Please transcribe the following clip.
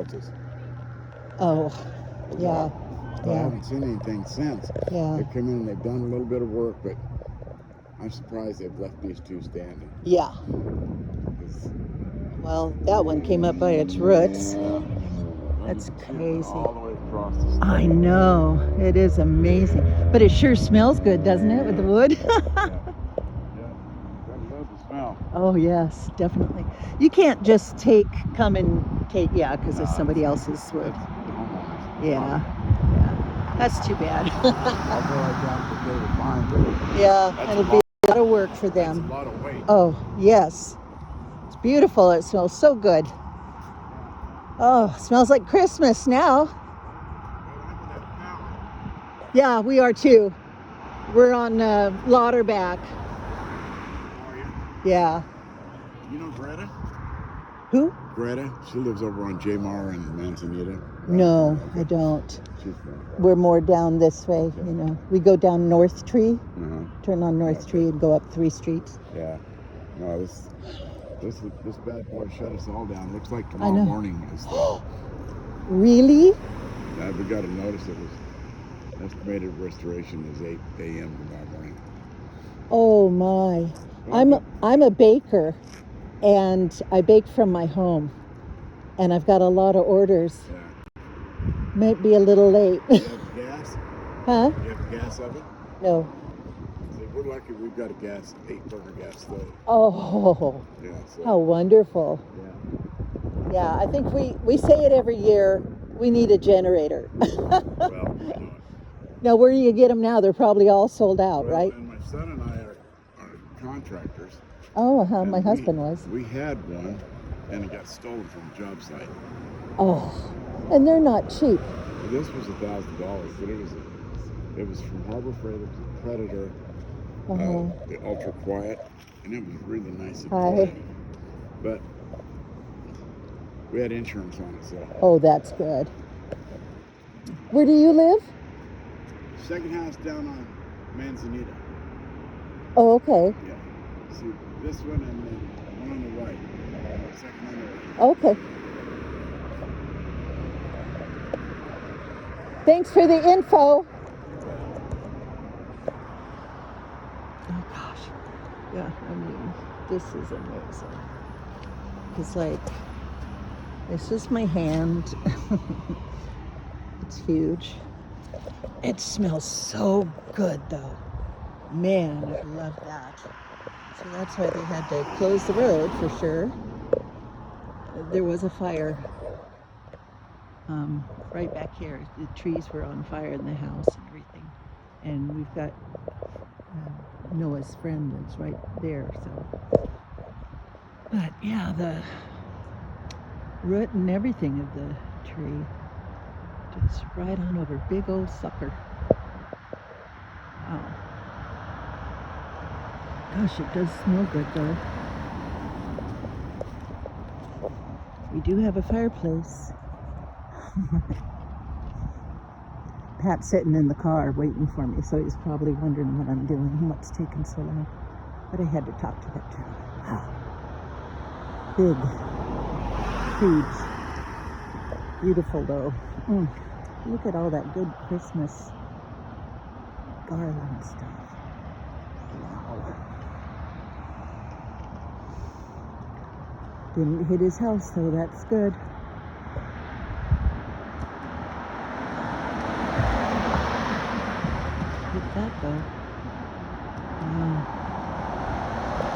houses. Oh, yeah. But I haven't seen anything since. Yeah. They've come in and they've done a little bit of work, but I'm surprised they've left these two standing. Yeah. Well, that one came up by its roots. That's crazy. All the way across the state. I know. It is amazing. But it sure smells good, doesn't it, with the wood? Yeah. Got the smell. Oh, yes, definitely. You can't just come and take, because it's somebody else's wood. Yeah. That's too bad. I'll go right down to David Fine. Yeah, it'll be a lot of work for them. That's a lot of weight. Oh, yes. It's beautiful. It smells so good. Oh, smells like Christmas now. Yeah, we are too. We're on Lauderback. Yeah. You know Greta? Who? Greta. She lives over on Jamar and Manzanita. No, I don't. She's from. We're more down this way, Okay. you know. We go down North Tree, Uh-huh. turn on North Tree and go up 3 streets. Yeah. No, this bad boy shut us all down. Looks like I tomorrow know. morning is the, Really? we got a notice that was estimated restoration is 8 a.m. tomorrow morning. Oh my. I'm a baker, and I bake from my home, and I've got a lot of orders. Yeah. Might be a little late. You have gas? Huh? You have a gas oven? No. So we're lucky we've got a 8-burner gas stove. Oh, Yeah. So, how wonderful. yeah. Yeah, I think we say it every year. We need a generator. Well, you know, Now, where do you get them now? They're probably all sold out, well, right? and my son and I are contractors. Oh, And my husband was. We had one, and it got stolen from a job site. Oh, and they're not cheap. Well, this was $1,000, but it was from Harbor Freight. It was a Predator, the Ultra Quiet, and it was really nice and quiet. But we had insurance on it, so. Oh, that's good. Where do you live? Second house down on Manzanita. Oh, okay. Yeah. See, this one and then one on the right. Second on the right. Okay. Thanks for the info. Oh gosh. Yeah, I mean, this is amazing. It's like, this is my hand. It's huge. It smells so good though. Man, I love that. So that's why they had to close the road for sure. There was a fire right back here. The trees were on fire in the house and everything. And we've got Noah's friend lives right there. So, but yeah, the root and everything of the tree just right on over. Big old sucker. Wow. Gosh, it does smell good though. We do have a fireplace. Pat's sitting in the car waiting for me, so he's probably wondering what I'm doing and what's taking so long. But I had to talk to that town. Wow. Big. Huge. Beautiful though. Look at all that good Christmas garland stuff. Wow. Didn't hit his house though, that's good. Look at that though.